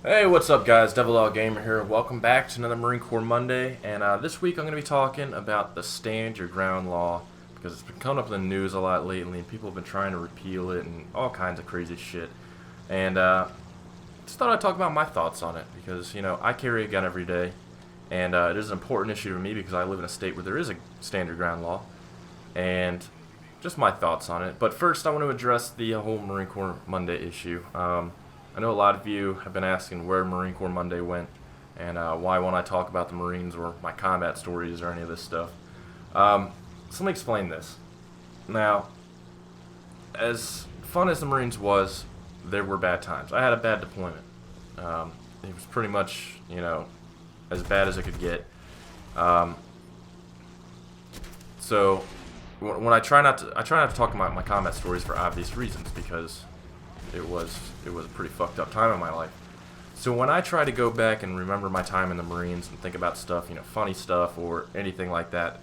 Hey, what's up, guys? Devil Dog Gamer here. Welcome back to another Marine Corps Monday. And this week I'm going to be talking about the Stand Your Ground law because it's been coming up in the news a lot lately, and people have been trying to repeal it and all kinds of crazy shit. And just thought I'd talk about my thoughts on it because I carry a gun every day, and it is an important issue to me because I live in a state where there is a Stand Your Ground law, and just my thoughts on it. But first, I want to address the whole Marine Corps Monday issue. I know a lot of you have been asking where Marine Corps Monday went and why won't I talk about the Marines or my combat stories or any of this stuff. So let me explain this. Now, as fun as the Marines was, there were bad times. I had a bad deployment. It was pretty much, as bad as it could get. Um, so when I try not to talk about my combat stories for obvious reasons because it was a pretty fucked up time in my life. So when I try to go back and remember my time in the Marines and think about stuff, funny stuff or anything like that,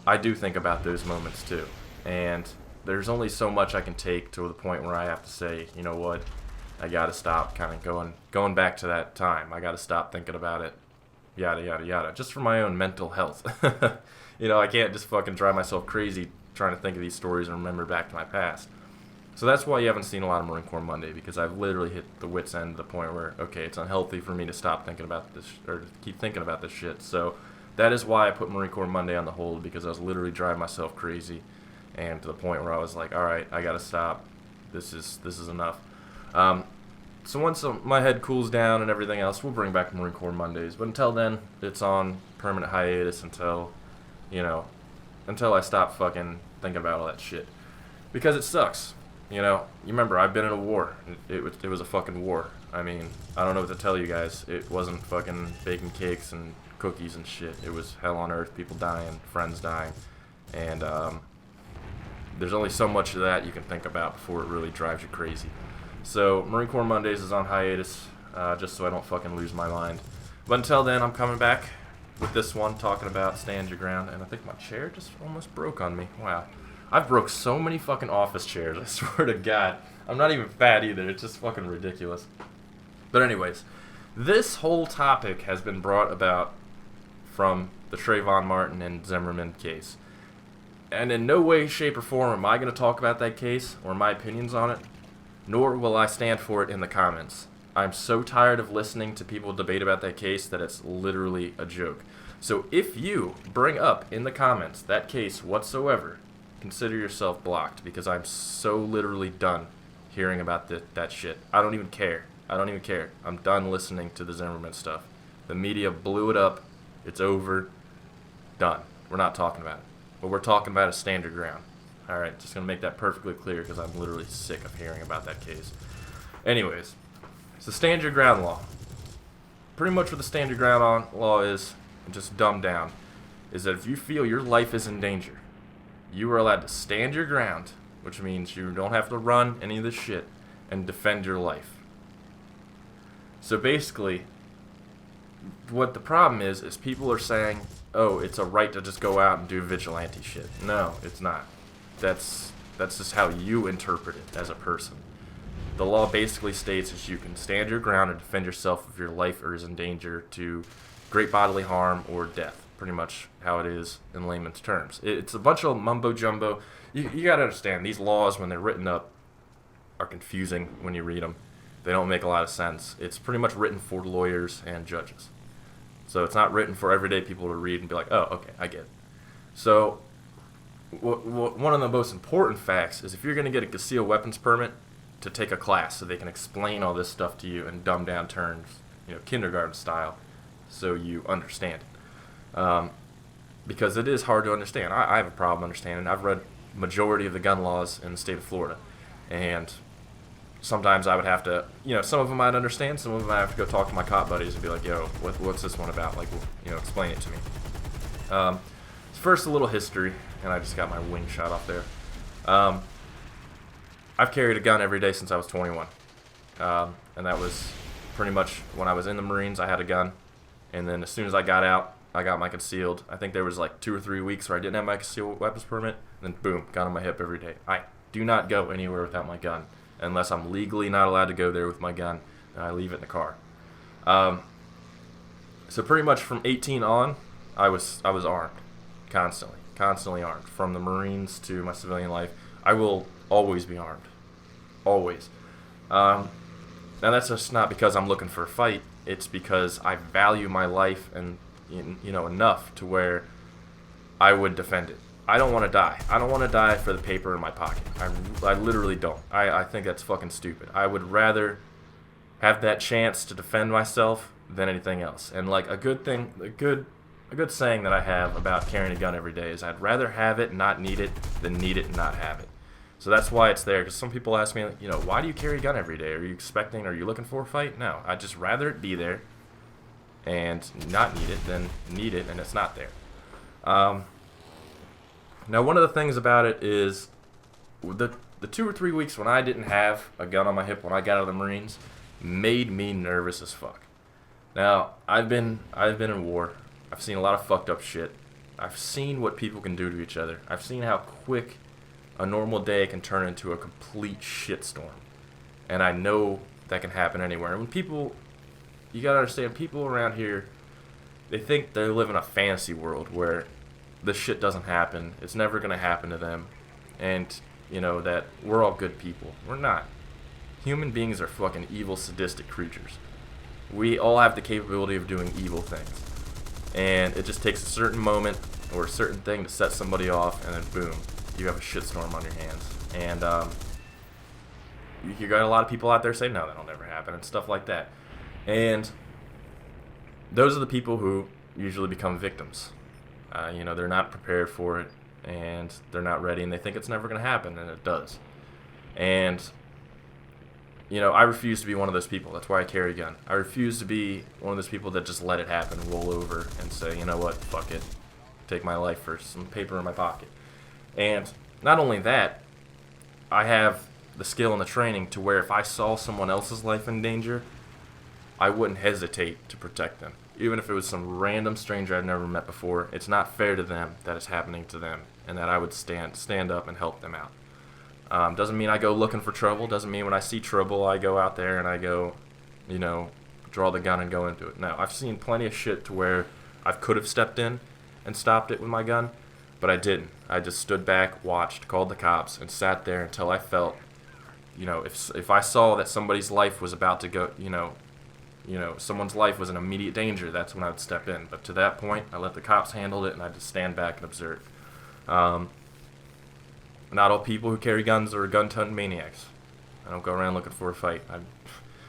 I do think about those moments too. And there's only so much I can take to the point where I have to say, you know what, I gotta stop kind of going back to that time. I gotta stop thinking about it, yada yada yada, just for my own mental health. I can't just fucking drive myself crazy trying to think of these stories and remember back to my past. So that's why you haven't seen a lot of Marine Corps Monday, because I've literally hit the wit's end to the point where, okay, it's unhealthy for me to stop thinking about this, or to keep thinking about this shit. So that is why I put Marine Corps Monday on the hold, because I was literally driving myself crazy, and to the point where I was like, all right, I gotta stop. This is enough. So once my head cools down and everything else, we'll bring back Marine Corps Mondays. But until then, it's on permanent hiatus you know, until I stop fucking thinking about all that shit, because it sucks. You remember, I've been in a war. It was a fucking war. I mean, I don't know what to tell you guys. It wasn't fucking baking cakes and cookies and shit. It was hell on earth, people dying, friends dying. And there's only so much of that you can think about before it really drives you crazy. So, Marine Corps Mondays is on hiatus, just so I don't fucking lose my mind. But until then, I'm coming back with this one, talking about Stand Your Ground. And I think my chair just almost broke on me. Wow. I've broke so many fucking office chairs, I swear to God. I'm not even fat either, it's just fucking ridiculous. But anyways, this whole topic has been brought about from the Trayvon Martin and Zimmerman case. And in no way, shape, or form am I going to talk about that case or my opinions on it, nor will I stand for it in the comments. I'm so tired of listening to people debate about that case that it's literally a joke. So if you bring up in the comments that case whatsoever, consider yourself blocked, because I'm so literally done hearing about that shit. I don't even care. I'm done listening to the Zimmerman stuff. The media blew it up. It's over. Done. We're not talking about it. What we're talking about is Stand Your Ground. Alright, just gonna make that perfectly clear because I'm literally sick of hearing about that case. Anyways, so Stand Your Ground law. Pretty much what the Stand Your Ground law is, just dumbed down, is that if you feel your life is in danger, you are allowed to stand your ground, which means you don't have to run any of this shit, and defend your life. So basically, what the problem is people are saying, oh, it's a right to just go out and do vigilante shit. No, it's not. That's just how you interpret it as a person. The law basically states that you can stand your ground and defend yourself if your life is in danger to great bodily harm or death. Pretty much how it is in layman's terms. It's a bunch of mumbo jumbo. You gotta understand, these laws, when they're written up, are confusing when you read them. They don't make a lot of sense. It's pretty much written for lawyers and judges. So it's not written for everyday people to read and be like, oh, okay, I get it. So one of the most important facts is if you're going to get a concealed weapons permit, to take a class so they can explain all this stuff to you in dumbed down terms, kindergarten style, so you understand it. Because it is hard to understand. I have a problem understanding. I've read majority of the gun laws in the state of Florida, and sometimes I would have to, some of them I'd understand, some of them I have to go talk to my cop buddies and be like, yo, what's this one about? Like, explain it to me. First, a little history, and I just got my wing shot off there. I've carried a gun every day since I was 21, and that was pretty much when I was in the Marines. I had a gun, and then as soon as I got out, I got my concealed. I think there was like 2 or 3 weeks where I didn't have my concealed weapons permit, and then boom, gun on my hip every day. I do not go anywhere without my gun unless I'm legally not allowed to go there with my gun, and I leave it in the car. Um, so pretty much from 18 on, I was armed, constantly armed. From the Marines to my civilian life, I will always be armed, always. Um, Now that's just not because I'm looking for a fight. It's because I value my life and enough to where I would defend it. I don't want to die. I don't want to die for the paper in my pocket. I literally don't. I think that's fucking stupid. I would rather have that chance to defend myself than anything else. And like a good saying that I have about carrying a gun every day is I'd rather have it and not need it than need it and not have it. So that's why it's there. Because some people ask me, why do you carry a gun every day? Are you looking for a fight? No, I'd just rather it be there and not need it than need it and it's not there. Now, one of the things about it is the 2 or 3 weeks when I didn't have a gun on my hip when I got out of the Marines made me nervous as fuck. Now, I've been in war. I've seen a lot of fucked up shit. I've seen what people can do to each other. I've seen how quick a normal day can turn into a complete shitstorm. And I know that can happen anywhere. And you gotta understand, people around here, they think they live in a fantasy world where this shit doesn't happen. It's never gonna happen to them. And, that we're all good people. We're not. Human beings are fucking evil, sadistic creatures. We all have the capability of doing evil things. And it just takes a certain moment or a certain thing to set somebody off, and then boom, you have a shitstorm on your hands. And you got a lot of people out there saying, no, that'll never happen, and stuff like that. And those are the people who usually become victims. They're not prepared for it, and they're not ready, and they think it's never going to happen, and it does. And, I refuse to be one of those people. That's why I carry a gun. I refuse to be one of those people that just let it happen, roll over, and say, you know what, fuck it. Take my life for some paper in my pocket. And not only that, I have the skill and the training to where if I saw someone else's life in danger, I wouldn't hesitate to protect them. Even if it was some random stranger I've never met before, it's not fair to them that it's happening to them, and that I would stand up and help them out. Doesn't mean I go looking for trouble. Doesn't mean when I see trouble I go out there and I go, draw the gun and go into it. No, I've seen plenty of shit to where I could have stepped in and stopped it with my gun, but I didn't. I just stood back, watched, called the cops, and sat there until I felt, if I saw that somebody's life was about to go, someone's life was in immediate danger, that's when I would step in. But to that point, I let the cops handle it, and I just stand back and observe. Not all people who carry guns are gun-toting maniacs. I don't go around looking for a fight.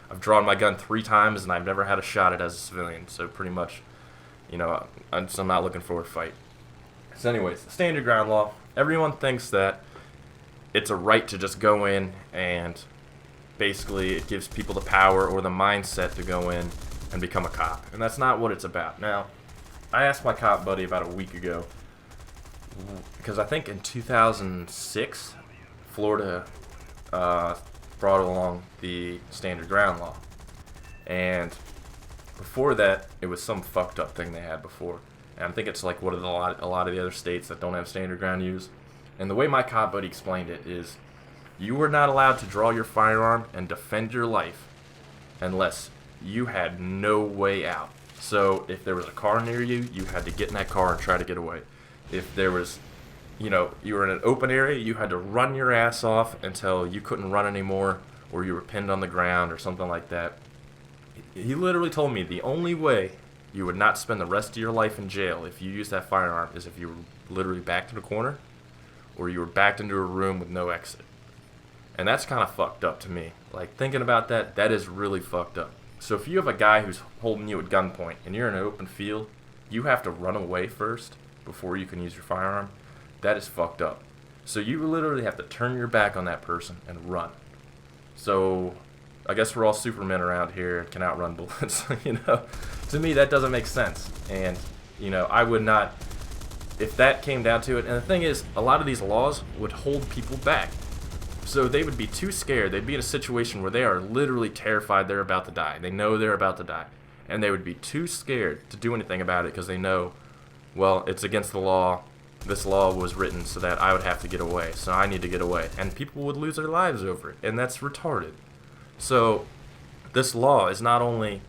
I've drawn my gun 3 times, and I've never had a shot at it as a civilian. So pretty much, I'm not looking for a fight. So anyways, the Stand Your Ground law. Everyone thinks that it's a right to just go in and basically it gives people the power or the mindset to go in and become a cop. And that's not what it's about. Now, I asked my cop buddy about a week ago, because I think in 2006, Florida brought along the Stand Your Ground law. And before that, it was some fucked up thing they had before. And I think it's like what a lot of the other states that don't have Stand Your Ground use. And the way my cop buddy explained it is, you were not allowed to draw your firearm and defend your life unless you had no way out. So if there was a car near you, you had to get in that car and try to get away. If there was, you were in an open area, you had to run your ass off until you couldn't run anymore, or you were pinned on the ground or something like that. He literally told me the only way you would not spend the rest of your life in jail if you used that firearm is if you were literally backed in a corner or you were backed into a room with no exit. And that's kind of fucked up to me. Like, thinking about that, that is really fucked up. So if you have a guy who's holding you at gunpoint and you're in an open field, you have to run away first before you can use your firearm. That is fucked up. So you literally have to turn your back on that person and run. So I guess we're all supermen around here and can outrun bullets. To me that doesn't make sense. And I would not, if that came down to it. And the thing is, a lot of these laws would hold people back. So they would be too scared. They'd be in a situation where they are literally terrified they're about to die. They know they're about to die. And they would be too scared to do anything about it because they know, well, it's against the law. This law was written so that I would have to get away. So I need to get away. And people would lose their lives over it. And that's retarded. So this law is not only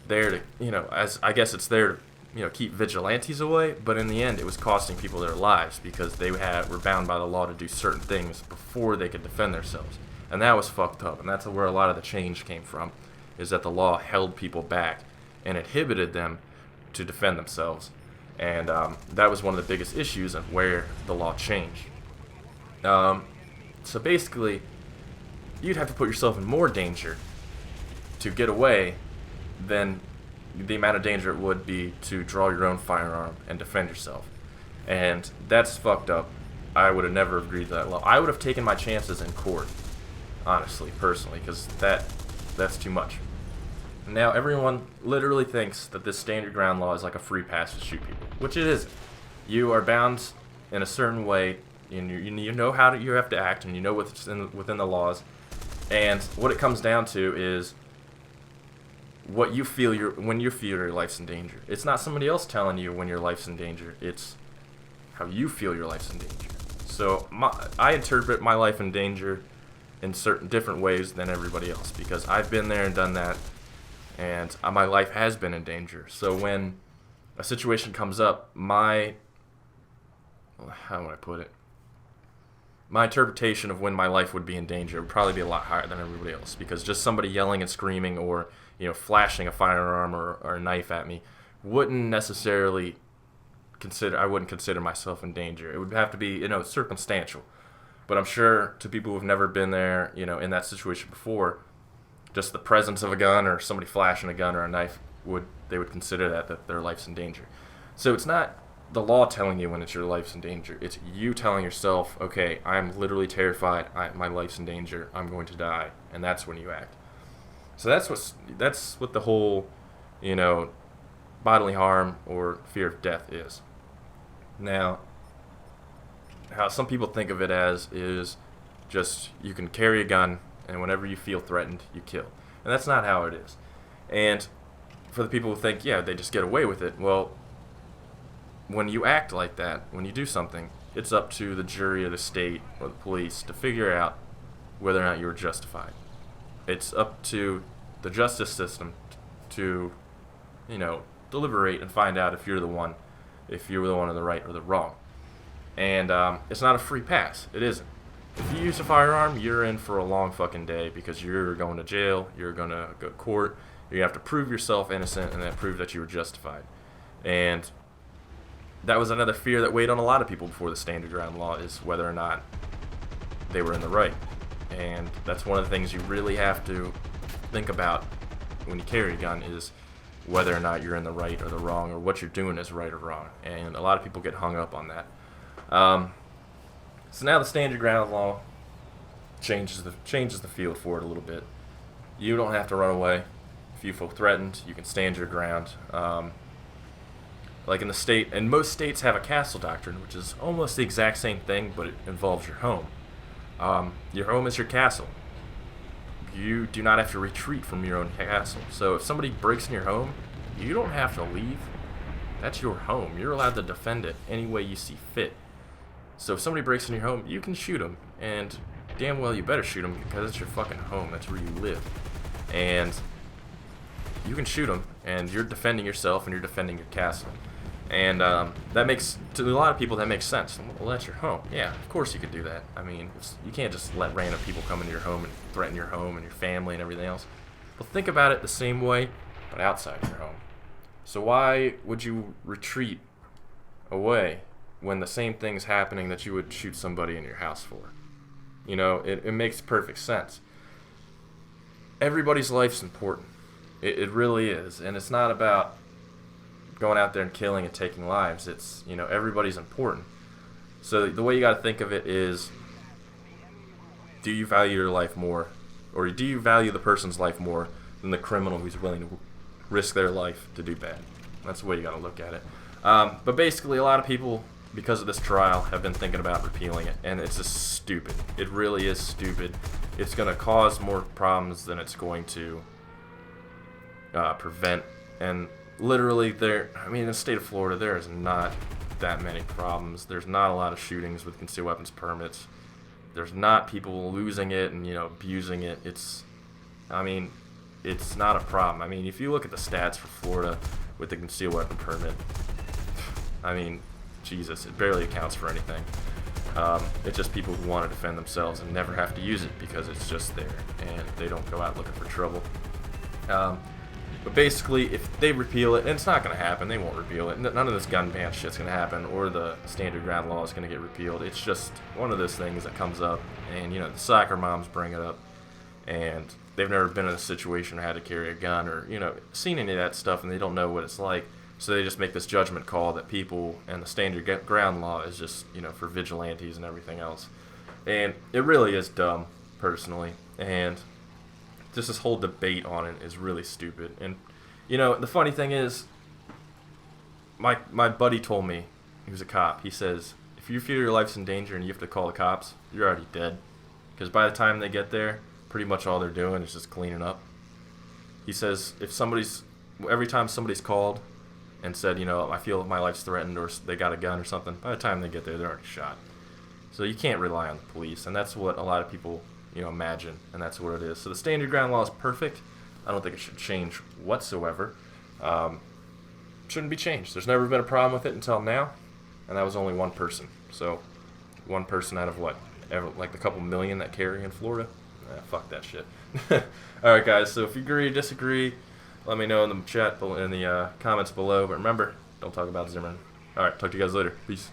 there to, as I guess it's there to, keep vigilantes away. But in the end, it was costing people their lives because they were bound by the law to do certain things before they could defend themselves. And that was fucked up. And that's where a lot of the change came from, is that the law held people back and inhibited them to defend themselves. And that was one of the biggest issues of where the law changed. So basically, you'd have to put yourself in more danger to get away than the amount of danger it would be to draw your own firearm and defend yourself. And that's fucked up. I would have never agreed to that law. I would have taken my chances in court, honestly, personally, because that's too much. Now, everyone literally thinks that this stand your ground law is like a free pass to shoot people, which it isn't. You are bound in a certain way, and you know how you have to act, and you know what's within the laws. And what it comes down to is what you feel when you feel your life's in danger. It's not somebody else telling you when your life's in danger. It's how you feel your life's in danger. So I interpret my life in danger in certain different ways than everybody else because I've been there and done that, and my life has been in danger. So when a situation comes up, how would I put it? My interpretation of when my life would be in danger would probably be a lot higher than everybody else, because just somebody yelling and screaming or flashing a firearm or a knife at me wouldn't necessarily I wouldn't consider myself in danger. It would have to be circumstantial. But I'm sure to people who've never been there, in that situation before, just the presence of a gun or somebody flashing a gun or a knife they would consider that their life's in danger. So it's not the law telling you when it's your life's in danger. It's you telling yourself, okay, I'm literally terrified. My life's in danger. I'm going to die, and that's when you act. So that's what the whole, bodily harm or fear of death is. Now, how some people think of it as is just you can carry a gun, and whenever you feel threatened, you kill. And that's not how it is. And for the people who think, they just get away with it, well, when you act like that, when you do something, it's up to the jury or the state or the police to figure out whether or not you were justified. It's up to the justice system to, deliberate and find out if you were the one in the right or the wrong. And it's not a free pass. It isn't. If you use a firearm, you're in for a long fucking day because you're going to jail, you're going to go to court, you have to prove yourself innocent and then prove that you were justified. And that was another fear that weighed on a lot of people before the stand your ground law, is whether or not they were in the right. And that's one of the things you really have to think about when you carry a gun, is whether or not you're in the right or the wrong, or what you're doing is right or wrong. And a lot of people get hung up on that. So now the stand your ground law changes the field for it a little bit. You don't have to run away. If you feel threatened, you can stand your ground. Like in the state, and most states have a castle doctrine, which is almost the exact same thing, but it involves your home. Your home is your castle. You do not have to retreat from your own castle. So if somebody breaks in your home, you don't have to leave. That's your home. You're allowed to defend it any way you see fit. So if somebody breaks in your home, you can shoot them, and damn well you better shoot them because it's your fucking home. That's where you live. And you can shoot them, and you're defending yourself and you're defending your castle. And that makes, to a lot of people, that makes sense. Well, that's your home. Yeah, of course you could do that. I mean, you can't just let random people come into your home and threaten your home and your family and everything else. Well, think about it the same way, but outside your home. So why would you retreat away when the same thing's happening that you would shoot somebody in your house for? It makes perfect sense. Everybody's life's important. It really is. And it's not about going out there and killing and taking lives. It's, everybody's important. So the way you got to think of it is, do you value your life more, or do you value the person's life more than the criminal who's willing to risk their life to do bad? That's the way you got to look at it. But basically, a lot of people, because of this trial, have been thinking about repealing it, and it's just stupid. It really is stupid. It's going to cause more problems than it's going to prevent. And literally, in the state of Florida, there is not that many problems. There's not a lot of shootings with concealed weapons permits. There's not people losing it and abusing it. it's not a problem. I mean, if you look at the stats for Florida with the concealed weapon permit, I mean, Jesus, it barely accounts for anything. It's just people who want to defend themselves and never have to use it because it's just there, and they don't go out looking for trouble. But basically, if they repeal it, and it's not going to happen, they won't repeal it. None of this gun ban shit's going to happen, or the standard ground law is going to get repealed. It's just one of those things that comes up, and, the soccer moms bring it up, and they've never been in a situation where had to carry a gun or, seen any of that stuff, and they don't know what it's like. So they just make this judgment call that people and the standard ground law is just, for vigilantes and everything else. And it really is dumb, personally. And just this whole debate on it is really stupid. And, the funny thing is, my buddy told me, he was a cop, he says, if you feel your life's in danger and you have to call the cops, you're already dead. Because by the time they get there, pretty much all they're doing is just cleaning up. He says, every time somebody's called and said, I feel my life's threatened or they got a gun or something, by the time they get there, they're already shot. So you can't rely on the police, and that's what a lot of people, imagine, and that's what it is. So the standard ground law is perfect. I don't think it should change whatsoever. Shouldn't be changed. There's never been a problem with it until now, and that was only one person. So one person out of what? Like a couple million that carry in Florida? Fuck that shit. Alright guys, so if you agree or disagree, let me know in the chat, in the comments below. But remember, don't talk about Zimmerman. Alright, talk to you guys later. Peace.